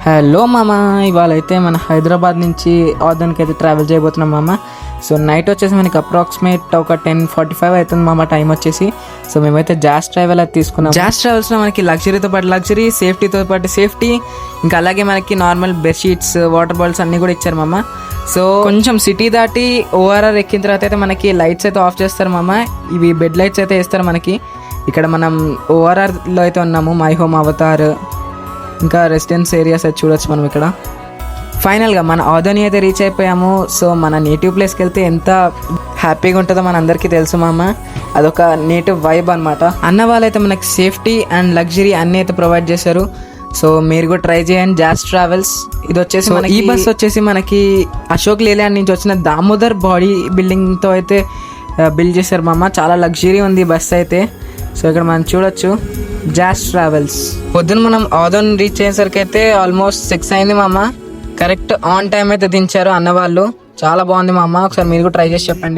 Hello మామ, ఇవాళ అయితే మన హైదరాబాద్ నుంచి ఆదన్కి అయితే ట్రావెల్ చేయబోతున్నాం మామ. సో నైట్ వచ్చేసి మనకి అప్రాక్సిమేట్ ఒక 10:45 అవుతుంది మామ టైం వచ్చేసి. సో మేమైతే జాస్ ట్రావెల్ అది తీసుకున్నాం. జాస్ ట్రావెల్స్లో మనకి లగ్జరీతో పాటు లగ్జరీ, సేఫ్టీతో పాటు సేఫ్టీ, ఇంకా అలాగే మనకి నార్మల్ బెడ్షీట్స్, వాటర్ బాటిల్స్ అన్నీ కూడా ఇచ్చారు మామ. సో కొంచెం సిటీ దాటి ఓఆర్ఆర్ ఎక్కిన తర్వాత అయితే మనకి లైట్స్ అయితే ఆఫ్ చేస్తారు మామ. ఇవి బెడ్ లైట్స్ అయితే వేస్తారు మనకి. ఇక్కడ మనం ఓఆర్ఆర్లో అయితే ఉన్నాము, మై హోమ్ అవతార్, ఇంకా రెసిడెన్స్ ఏరియాస్ అయితే చూడొచ్చు మనం ఇక్కడ. ఫైనల్గా మన ఆదోని అయితే రీచ్ అయిపోయాము. సో మన నేటివ్ ప్లేస్కి వెళ్తే ఎంత హ్యాపీగా ఉంటుందో మన అందరికీ తెలుసు మామ. అదొక నేటివ్ వైబ్ అనమాట. అన్న వాళ్ళైతే మనకి సేఫ్టీ అండ్ లగ్జరీ అన్నీ అయితే ప్రొవైడ్ చేశారు. సో మీరు కూడా ట్రై చేయండి జాస్ ట్రావెల్స్. ఇది వచ్చేసి ఈ బస్ వచ్చేసి మనకి అశోక్ లేలాండ్ నుంచి వచ్చిన దామోదర్ బాడీ బిల్డింగ్తో అయితే బిల్డ్ చేశారు మామ. చాలా లగ్జరీ ఉంది బస్ అయితే. సో ఇక్కడ మనం చూడొచ్చు జాస్ ట్రావెల్స్. పొద్దున మనం ఆదోన్ రీచ్ అయ్యేసరికి అయితే ఆల్మోస్ట్ 6 అయింది మామ. కరెక్ట్ ఆన్ టైం అయితే దించారు అన్న వాళ్ళు. చాలా బాగుంది మామ. ఒకసారి మీరు కూడా ట్రై చేసి చెప్పండి.